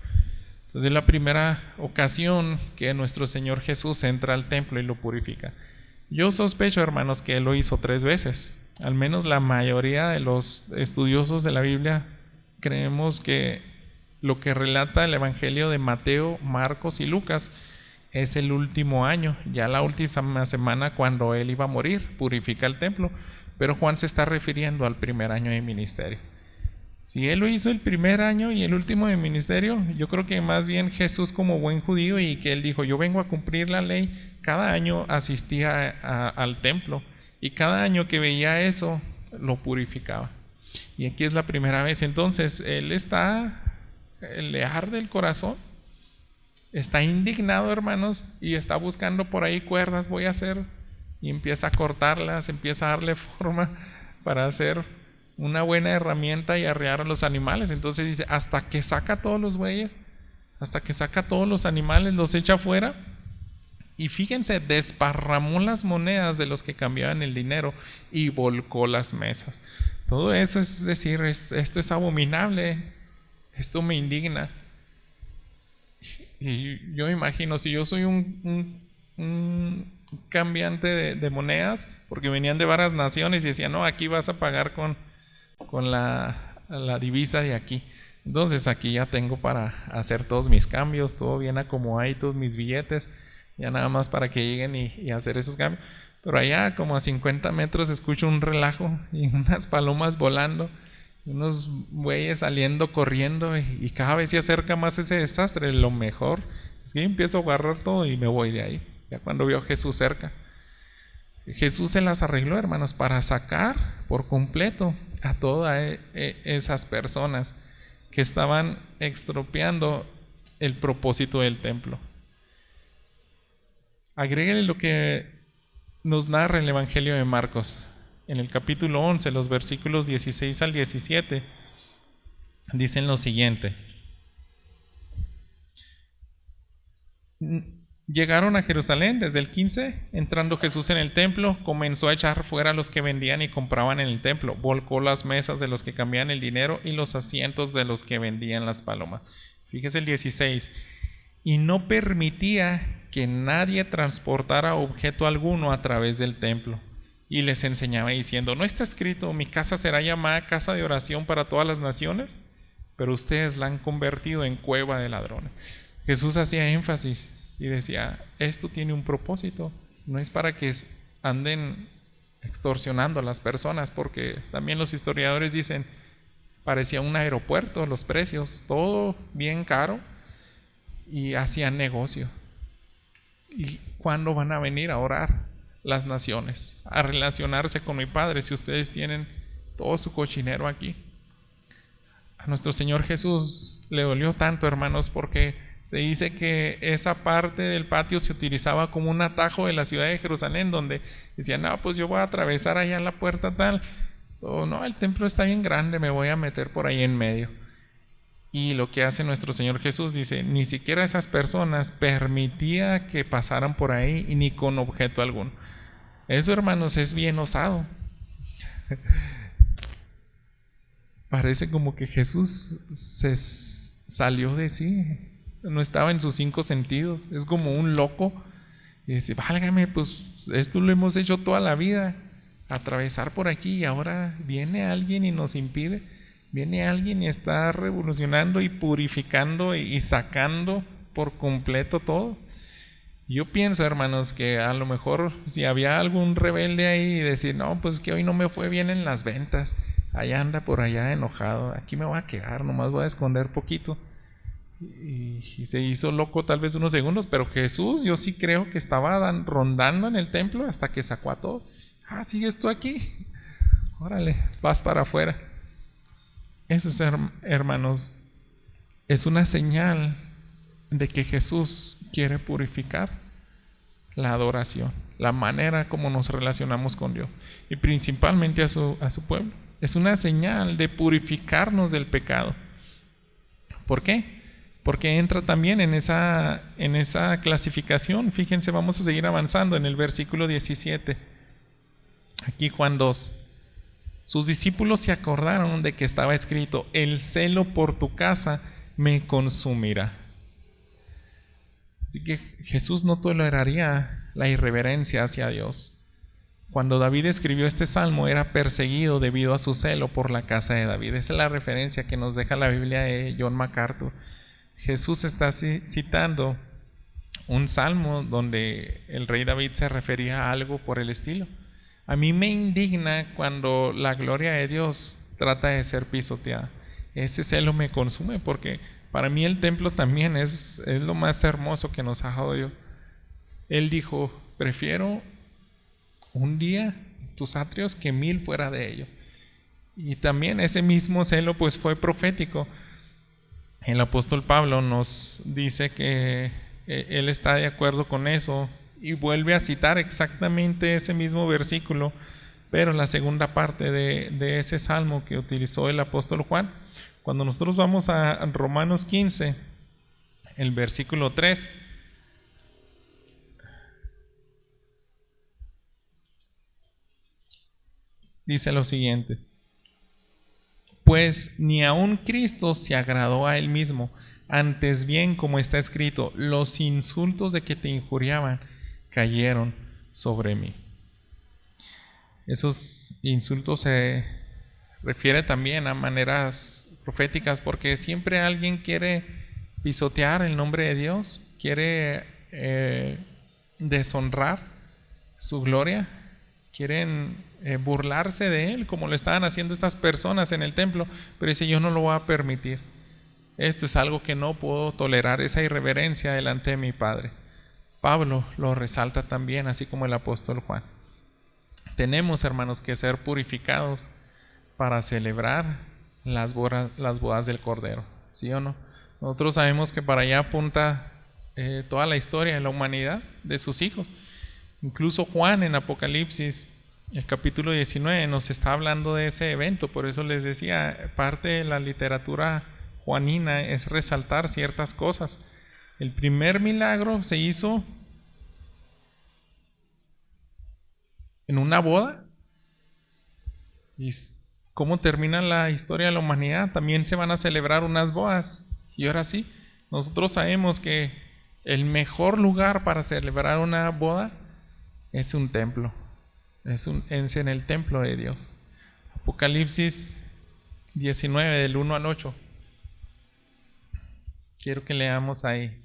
Entonces es la primera ocasión que nuestro Señor Jesús entra al templo y lo purifica. Yo sospecho, hermanos, que Él lo hizo 3 veces. Al menos la mayoría de los estudiosos de la Biblia creemos que lo que relata el Evangelio de Mateo, Marcos y Lucas es el último año, ya la última semana cuando Él iba a morir, purifica el templo. Pero Juan se está refiriendo al primer año de ministerio. Si Él lo hizo el primer año y el último de ministerio, yo creo que más bien Jesús, como buen judío, y que Él dijo: yo vengo a cumplir la ley, cada año asistía al templo, y cada año que veía eso lo purificaba. Y aquí es la primera vez. Entonces Él le arde el corazón, está indignado, hermanos, y está buscando por ahí cuerdas. Voy a hacer, y empieza a cortarlas, empieza a darle forma para hacer una buena herramienta y arrear a los animales. Entonces dice: hasta que saca todos los bueyes, hasta que saca todos los animales, los echa afuera. Y fíjense, desparramó las monedas de los que cambiaban el dinero y volcó las mesas. Todo eso es decir, esto es abominable, esto me indigna. Y yo imagino, si yo soy un cambiante de monedas, porque venían de varias naciones y decían: no, aquí vas a pagar con la divisa de aquí. Entonces aquí ya tengo para hacer todos mis cambios, todo bien acomodado y todos mis billetes, ya nada más para que lleguen y hacer esos cambios. Pero allá como a 50 metros escucho un relajo y unas palomas volando, unos bueyes saliendo, corriendo, y cada vez se acerca más ese desastre. Lo mejor es que yo empiezo a agarrar todo y me voy de ahí, ya cuando veo a Jesús cerca. Jesús se las arregló, hermanos, para sacar por completo a todas esas personas que estaban estropeando el propósito del templo. Agréguele lo que nos narra el Evangelio de Marcos. En el capítulo 11, los versículos 16 al 17, dicen lo siguiente: llegaron a Jerusalén desde el 15, entrando Jesús en el templo, comenzó a echar fuera a los que vendían y compraban en el templo, volcó las mesas de los que cambiaban el dinero y los asientos de los que vendían las palomas. Fíjese el 16: y no permitía que nadie transportara objeto alguno a través del templo. Y les enseñaba diciendo: ¿no está escrito: mi casa será llamada casa de oración para todas las naciones? Pero ustedes la han convertido en cueva de ladrones. Jesús hacía énfasis y decía: esto tiene un propósito, no es para que anden extorsionando a las personas, porque también los historiadores dicen, parecía un aeropuerto, los precios, todo bien caro, y hacían negocio. ¿Y cuándo van a venir a orar las naciones, a relacionarse con mi Padre, si ustedes tienen todo su cochinero aquí? A nuestro Señor Jesús le dolió tanto, hermanos, porque Se dice que esa parte del patio se utilizaba como un atajo de la ciudad de Jerusalén, donde decían, no, pues yo voy a atravesar allá la puerta tal, o no, el templo está bien grande, me voy a meter por ahí en medio. Y lo que hace nuestro Señor Jesús, dice, ni siquiera esas personas permitía que pasaran por ahí y ni con objeto alguno. Eso, hermanos, es bien osado. Parece como que Jesús se salió de sí, no estaba en sus 5 sentidos, es como un loco. Y dice, válgame, pues esto lo hemos hecho toda la vida, atravesar por aquí, y ahora viene alguien y nos impide. Viene alguien y está revolucionando y purificando y sacando por completo todo. Yo pienso, hermanos, que a lo mejor si había algún rebelde ahí y decir, no, pues que hoy no me fue bien en las ventas, allá anda por allá enojado, aquí me voy a quedar, nomás voy a esconder poquito. Y se hizo loco tal vez unos segundos, pero Jesús, yo sí creo que estaba rondando en el templo hasta que sacó a todos. ¿Sigues tú aquí? Órale, vas para afuera. Eso, hermanos, es una señal de que Jesús quiere purificar la adoración, la manera como nos relacionamos con Dios y principalmente a su pueblo. Es una señal de purificarnos del pecado. ¿Por qué? Porque entra también en esa clasificación. Fíjense, vamos a seguir avanzando en el versículo 17. Aquí Juan 2. Sus discípulos se acordaron de que estaba escrito, el celo por tu casa me consumirá. Así que Jesús no toleraría la irreverencia hacia Dios. Cuando David escribió este salmo, era perseguido debido a su celo por la casa de David. Esa es la referencia que nos deja la Biblia de John MacArthur. Jesús está citando un salmo donde el rey David se refería a algo por el estilo. A mí me indigna cuando la gloria de Dios trata de ser pisoteada. Ese celo me consume porque para mí el templo también es lo más hermoso que nos ha dado Dios. Él dijo, prefiero un día tus atrios que 1000 fuera de ellos. Y también ese mismo celo pues fue profético. El apóstol Pablo nos dice que él está de acuerdo con eso. Y vuelve a citar exactamente ese mismo versículo, pero la segunda parte de ese salmo que utilizó el apóstol Juan. Cuando nosotros vamos a Romanos 15, el versículo 3, dice lo siguiente: pues ni aun Cristo se agradó a él mismo, antes bien, como está escrito, los insultos de que te injuriaban cayeron sobre mí. Esos insultos se refiere también a maneras proféticas, porque siempre alguien quiere pisotear el nombre de Dios, quiere deshonrar su gloria, quieren burlarse de él, como lo estaban haciendo estas personas en el templo, pero dice, yo no lo voy a permitir. Esto es algo que no puedo tolerar, esa irreverencia delante de mi Padre. Pablo lo resalta también, así como el apóstol Juan. Tenemos, hermanos, que ser purificados para celebrar las bodas del Cordero, ¿sí o no? Nosotros sabemos que para allá apunta toda la historia de la humanidad, de sus hijos. Incluso Juan en Apocalipsis, el capítulo 19, nos está hablando de ese evento. Por eso les decía, parte de la literatura juanina es resaltar ciertas cosas. El primer milagro se hizo en una boda. ¿Y cómo termina la historia de la humanidad? También se van a celebrar unas bodas. Y ahora sí, nosotros sabemos que el mejor lugar para celebrar una boda es un templo. Es en el templo de Dios. Apocalipsis 19, del 1 al 8. Quiero que leamos ahí.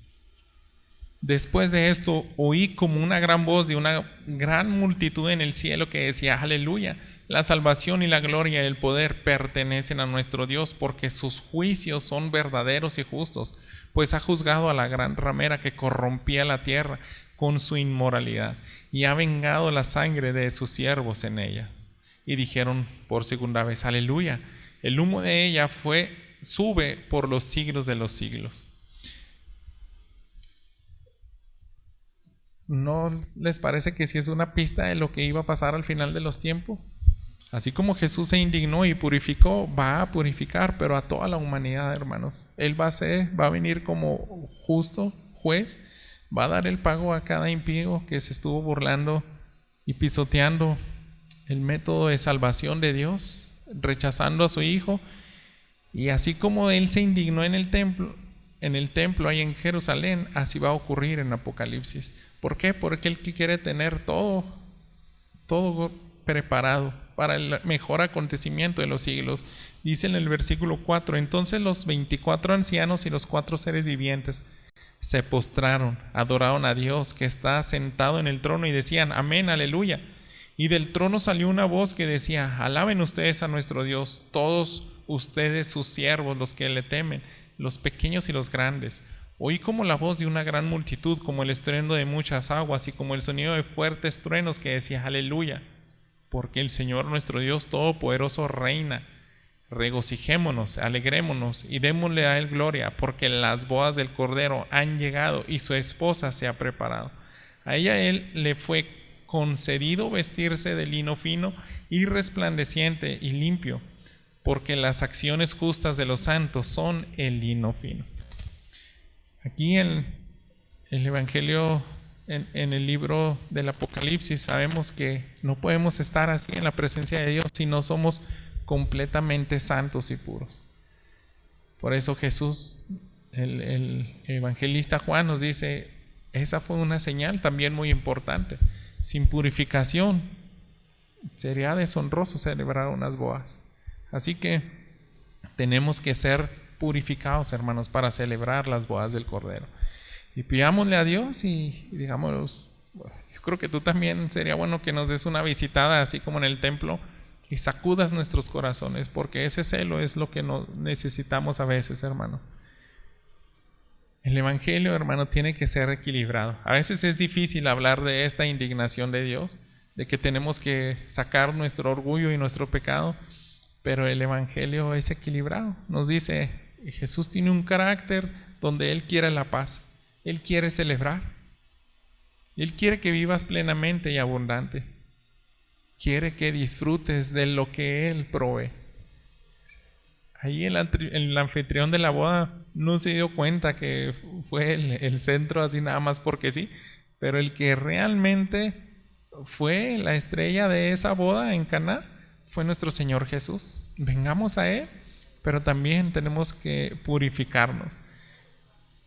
Después de esto, oí como una gran voz de una gran multitud en el cielo que decía, aleluya, la salvación y la gloria y el poder pertenecen a nuestro Dios, porque sus juicios son verdaderos y justos, pues ha juzgado a la gran ramera que corrompía la tierra con su inmoralidad, y ha vengado la sangre de sus siervos en ella. Y dijeron por segunda vez, aleluya, el humo de ella sube por los siglos de los siglos. ¿no les parece que sí es una pista de lo que iba a pasar al final de los tiempos? Así como Jesús se indignó y purificó, va a purificar, pero a toda la humanidad, hermanos. Él va a venir como justo juez, va a dar el pago a cada impío que se estuvo burlando y pisoteando el método de salvación de Dios, rechazando a su Hijo. Y así como Él se indignó en el templo ahí en Jerusalén, así va a ocurrir en Apocalipsis. ¿Por qué? Porque Él quiere tener todo preparado para el mejor acontecimiento de los siglos. Dice en el versículo 4: entonces los 24 ancianos y los 4 seres vivientes se postraron, adoraron a Dios que está sentado en el trono y decían: amén, aleluya. Y del trono salió una voz que decía: alaben ustedes a nuestro Dios, todos ustedes sus siervos, los que le temen, los pequeños y los grandes. Oí como la voz de una gran multitud, como el estruendo de muchas aguas y como el sonido de fuertes truenos que decía: aleluya, porque el Señor nuestro Dios todopoderoso reina. Regocijémonos, alegrémonos y démosle a Él gloria, porque las bodas del Cordero han llegado y su esposa se ha preparado. A Él le fue concedido vestirse de lino fino y resplandeciente y limpio, porque las acciones justas de los santos son el lino fino. Aquí en el Evangelio, en el libro del Apocalipsis, sabemos que no podemos estar así en la presencia de Dios si no somos completamente santos y puros. Por eso Jesús, el evangelista Juan, nos dice: esa fue una señal también muy importante. Sin purificación sería deshonroso celebrar unas bodas. Así que tenemos que ser purificados, hermanos, para celebrar las bodas del Cordero. Y pidámosle a Dios y digamos: yo creo que tú también sería bueno que nos des una visitada, así como en el templo, y sacudas nuestros corazones, porque ese celo es lo que necesitamos a veces, hermano. El Evangelio, hermano, tiene que ser equilibrado. A veces es difícil hablar de esta indignación de Dios, de que tenemos que sacar nuestro orgullo y nuestro pecado, pero el Evangelio es equilibrado. Nos dice: Jesús tiene un carácter donde Él quiere la paz, Él quiere celebrar, Él quiere que vivas plenamente y abundante, quiere que disfrutes de lo que Él provee. Ahí el anfitrión de la boda no se dio cuenta que fue el centro así nada más porque sí, pero el que realmente fue la estrella de esa boda en Caná fue nuestro Señor Jesús. Vengamos a Él, pero también tenemos que purificarnos.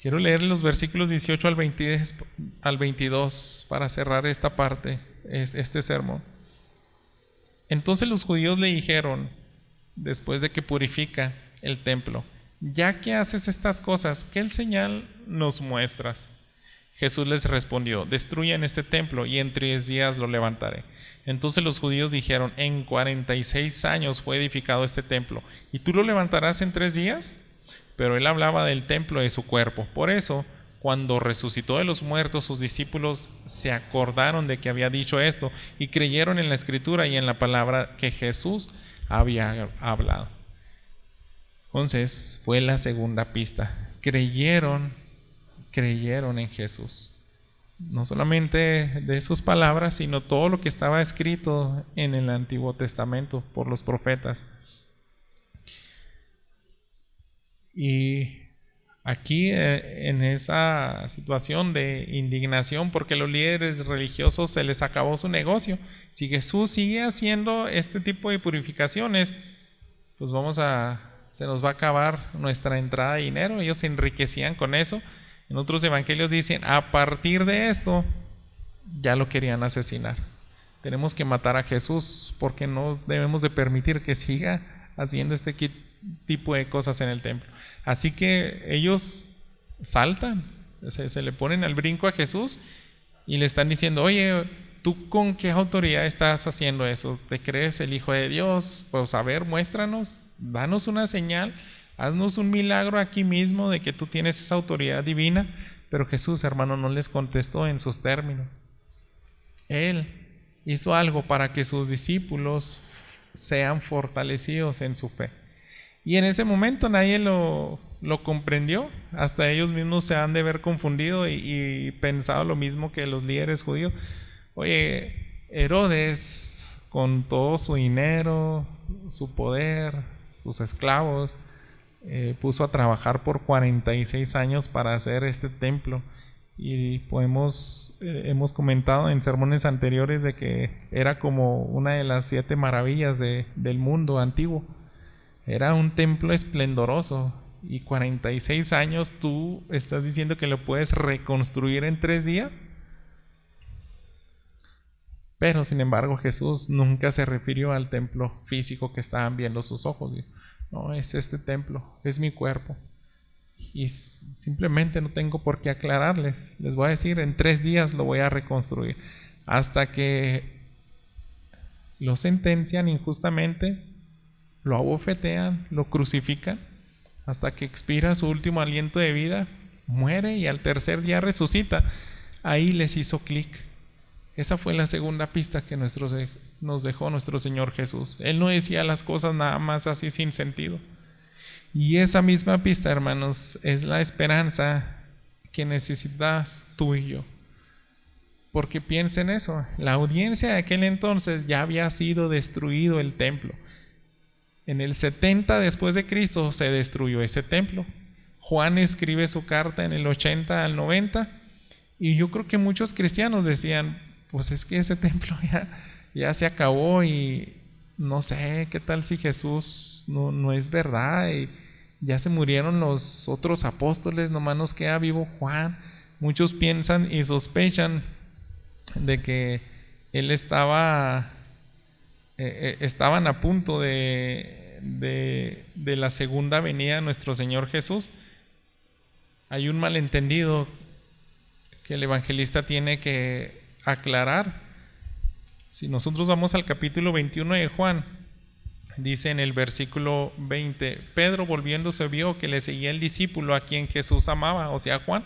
Quiero leer los versículos 18 al 22 para cerrar esta parte, este sermón. Entonces los judíos le dijeron, después de que purifica el templo: ya que haces estas cosas, ¿qué señal nos muestras? Jesús les respondió: destruyan este templo y en 3 días lo levantaré. Entonces los judíos dijeron: en 46 años fue edificado este templo, ¿y tú lo levantarás en 3 días? Pero él hablaba del templo de su cuerpo. Por eso, cuando resucitó de los muertos, sus discípulos se acordaron de que había dicho esto y creyeron en la Escritura y en la palabra que Jesús había hablado. Entonces fue la segunda pista: creyeron en Jesús, no solamente de sus palabras, sino todo lo que estaba escrito en el Antiguo Testamento por los profetas. Y aquí en esa situación de indignación porque los líderes religiosos se les acabó su negocio, si Jesús sigue haciendo este tipo de purificaciones, pues se nos va a acabar nuestra entrada de dinero. Ellos se enriquecían con eso. En otros evangelios dicen: a partir de esto ya lo querían asesinar. Tenemos que matar a Jesús porque no debemos de permitir que siga haciendo este tipo de cosas en el templo. Así que ellos saltan, se le ponen al brinco a Jesús y le están diciendo: oye, ¿tú con qué autoridad estás haciendo eso? ¿Te crees el Hijo de Dios? Pues a ver, muéstranos, danos una señal, haznos un milagro aquí mismo de que tú tienes esa autoridad divina. Pero Jesús, hermano, no les contestó en sus términos. Él hizo algo para que sus discípulos sean fortalecidos en su fe. Y en ese momento nadie lo comprendió. Hasta ellos mismos se han de ver confundido y pensado lo mismo que los líderes judíos. Oye, Herodes, con todo su dinero, su poder, sus esclavos, puso a trabajar por 46 años para hacer este templo. Y hemos comentado en sermones anteriores de que era como una de las 7 maravillas del mundo antiguo. Era un templo esplendoroso, y 46 años tú estás diciendo que lo puedes reconstruir en 3 días. Pero sin embargo Jesús nunca se refirió al templo físico que estaban viendo sus ojos. No, es este templo, es mi cuerpo. Y simplemente no tengo por qué aclararles. Les voy a decir, en 3 días lo voy a reconstruir. Hasta que lo sentencian injustamente, lo abofetean, lo crucifican, hasta que expira su último aliento de vida, muere y al 3er día resucita. Ahí les hizo clic. Esa fue la segunda pista que nos dejó nuestro Señor Jesús. Él no decía las cosas nada más así sin sentido. Y esa misma pista, hermanos, es la esperanza que necesitas tú y yo. Porque piensen eso, la audiencia de aquel entonces ya había sido destruido el templo. En el 70 después de Cristo se destruyó ese templo. Juan escribe su carta en el 80 al 90, y yo creo que muchos cristianos decían, pues es que ese templo ya se acabó, y no sé, ¿qué tal si Jesús no es verdad? Y ya se murieron los otros apóstoles, nomás nos queda vivo Juan. Muchos piensan y sospechan de que él estaban a punto de la segunda venida de nuestro Señor Jesús. Hay un malentendido que el evangelista tiene que aclarar. Si nosotros vamos al capítulo 21 de Juan, dice en el versículo 20: Pedro volviéndose vio que le seguía el discípulo a quien Jesús amaba, o sea Juan,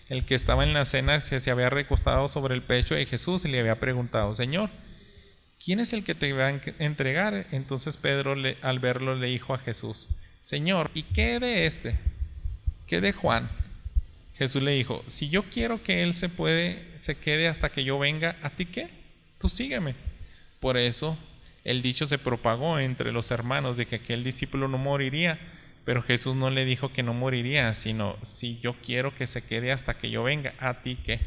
el que estaba en la cena. Se había recostado sobre el pecho de Jesús y le había preguntado: Señor, ¿quién es el que te va a entregar? Entonces Pedro al verlo le dijo a Jesús: Señor, ¿y qué de este? ¿Qué de Juan? Jesús le dijo: si yo quiero que él se quede hasta que yo venga, ¿a ti qué? Tú sígueme. Por eso el dicho se propagó entre los hermanos de que aquel discípulo no moriría, pero Jesús no le dijo que no moriría, sino: si yo quiero que se quede hasta que yo venga, ¿a ti qué?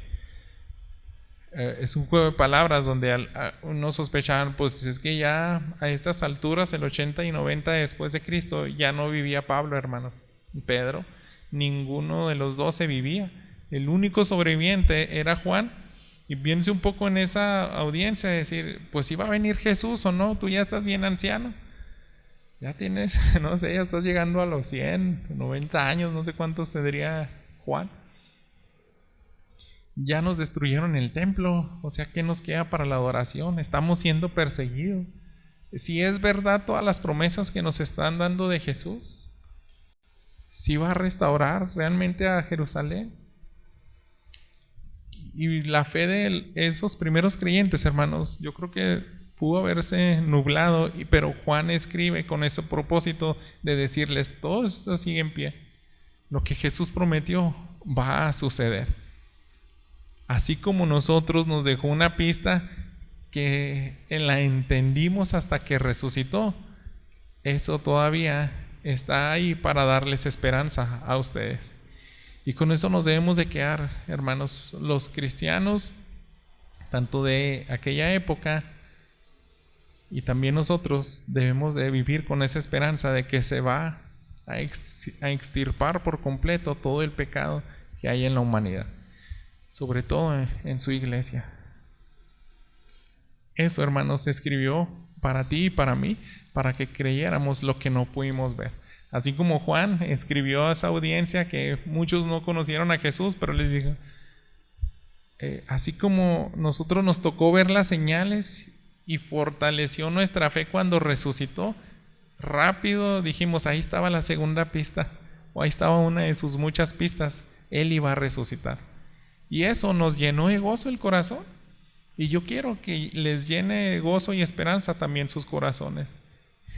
Es un juego de palabras donde unos sospechaban, pues es que ya a estas alturas, el 80 y 90 después de Cristo, ya no vivía Pablo, hermanos, Pedro, ninguno de los 12 vivía. El único sobreviviente era Juan. Y piense un poco en esa audiencia, decir, pues si va a venir Jesús o no, tú ya estás bien anciano, ya tienes, no sé, ya estás llegando a los 100, 90 años, no sé cuántos tendría Juan. Ya nos destruyeron el templo, o sea, ¿qué nos queda para la adoración? Estamos siendo perseguidos. Si es verdad todas las promesas que nos están dando de Jesús, si va a restaurar realmente a Jerusalén. Y la fe de esos primeros creyentes, hermanos, yo creo que pudo haberse nublado, pero Juan escribe con ese propósito de decirles: todo esto sigue en pie. Lo que Jesús prometió va a suceder. Así como nosotros nos dejó una pista que la entendimos hasta que resucitó, eso todavía está ahí para darles esperanza a ustedes. Y con eso nos debemos de quedar, hermanos, los cristianos, tanto de aquella época y también nosotros, debemos de vivir con esa esperanza de que se va a extirpar por completo todo el pecado que hay en la humanidad, sobre todo en su iglesia. Eso, hermanos, se escribió para ti y para mí, para que creyéramos lo que no pudimos ver. Así como Juan escribió a esa audiencia que muchos no conocieron a Jesús, pero les dijo, así como nosotros nos tocó ver las señales y fortaleció nuestra fe cuando resucitó, rápido dijimos: ahí estaba la segunda pista, o ahí estaba una de sus muchas pistas, Él iba a resucitar. Y eso nos llenó de gozo el corazón. Y yo quiero que les llene gozo y esperanza también sus corazones.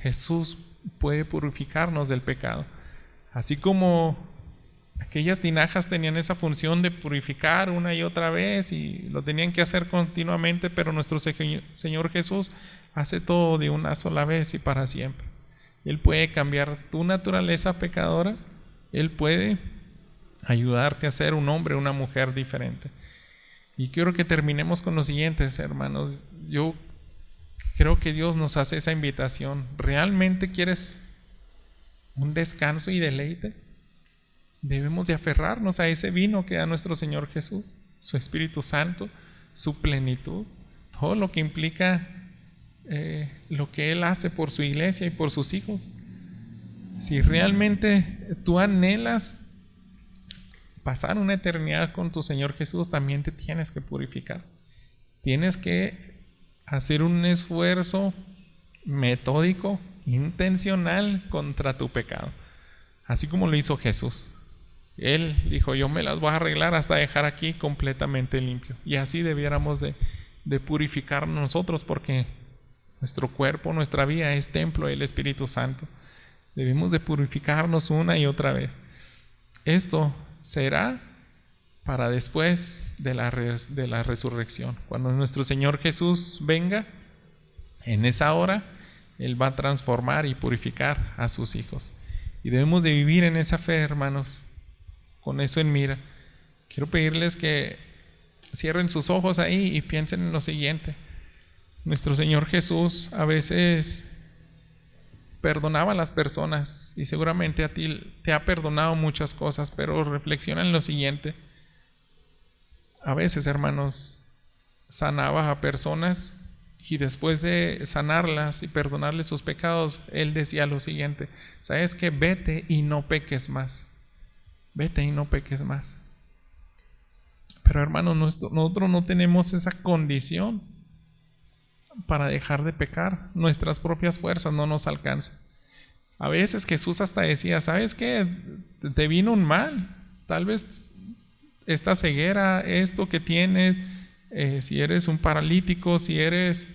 Jesús puede purificarnos del pecado. Así como aquellas tinajas tenían esa función de purificar una y otra vez y lo tenían que hacer continuamente, pero nuestro Señor Jesús hace todo de una sola vez y para siempre. Él puede cambiar tu naturaleza pecadora, Él puede ayudarte a ser un hombre, una mujer diferente. Y quiero que terminemos con los siguientes, hermanos. Yo creo que Dios nos hace esa invitación. ¿Realmente quieres un descanso y deleite? Debemos de aferrarnos a ese vino que da nuestro Señor Jesús, su Espíritu Santo, su plenitud, todo lo que implica lo que Él hace por su iglesia y por sus hijos. Si realmente tú anhelas pasar una eternidad con tu Señor Jesús, también te tienes que purificar. Tienes que hacer un esfuerzo metódico, intencional contra tu pecado, así como lo hizo Jesús. Él dijo: yo me las voy a arreglar hasta dejar aquí completamente limpio. Y así debiéramos de purificar nosotros, porque nuestro cuerpo, nuestra vida es templo del Espíritu Santo. Debemos de purificarnos una y otra vez. Esto será para después de la resurrección. Cuando nuestro Señor Jesús venga, en esa hora Él va a transformar y purificar a sus hijos. Y debemos de vivir en esa fe, hermanos, con eso en mira. Quiero pedirles que cierren sus ojos ahí y piensen en lo siguiente. Nuestro Señor Jesús a veces perdonaba a las personas, y seguramente a ti te ha perdonado muchas cosas, pero reflexiona en lo siguiente. A veces, hermanos, sanaba a personas y después de sanarlas y perdonarles sus pecados, Él decía lo siguiente: ¿sabes qué? Vete y no peques más. Vete y no peques más. Pero, hermanos, nosotros no tenemos esa condición para dejar de pecar. Nuestras propias fuerzas no nos alcanzan. A veces Jesús hasta decía: ¿sabes qué? Te vino un mal. Tal vez esta ceguera, esto que tienes, si eres un paralítico, si eres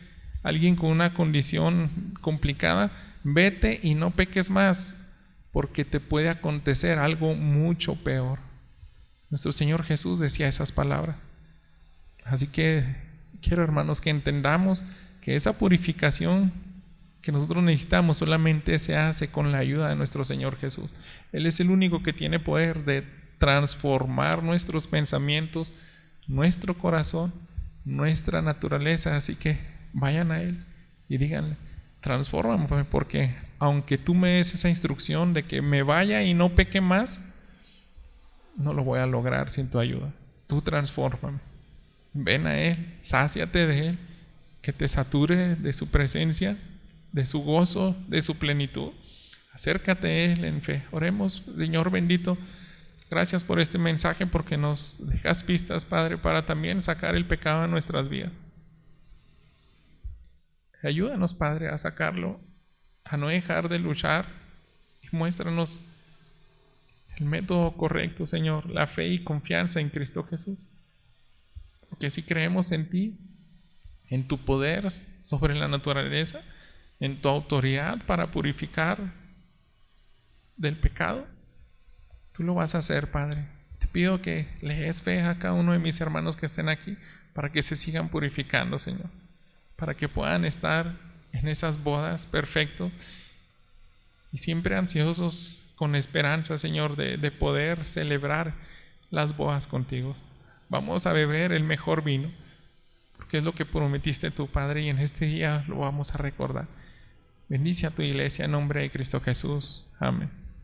alguien con una condición complicada, vete y no peques más, porque te puede acontecer algo mucho peor. Nuestro Señor Jesús decía esas palabras. Así que quiero, hermanos, que entendamos que esa purificación que nosotros necesitamos solamente se hace con la ayuda de nuestro Señor Jesús. Él es el único que tiene poder de transformar nuestros pensamientos, nuestro corazón, nuestra naturaleza. Así que vayan a Él y díganle: transfórmame, porque aunque tú me des esa instrucción de que me vaya y no peque más, no lo voy a lograr sin tu ayuda. Tú transfórmame. Ven a Él, sáciate de Él, que te sature de su presencia, de su gozo, de su plenitud. Acércate a Él en fe. Oremos. Señor bendito, gracias por este mensaje, porque nos dejas pistas, Padre, para también sacar el pecado de nuestras vidas. Ayúdanos, Padre, a sacarlo, a no dejar de luchar, y muéstranos el método correcto, Señor, la fe y confianza en Cristo Jesús. Porque si creemos en ti, en tu poder sobre la naturaleza, en tu autoridad para purificar del pecado, tú lo vas a hacer, Padre. Te pido que le des fe a cada uno de mis hermanos que estén aquí, para que se sigan purificando, Señor, para que puedan estar en esas bodas perfecto y siempre ansiosos, con esperanza, Señor, de poder celebrar las bodas contigo. Vamos a beber el mejor vino, porque es lo que prometiste tu Padre, y en este día lo vamos a recordar. Bendice a tu iglesia en nombre de Cristo Jesús. Amén.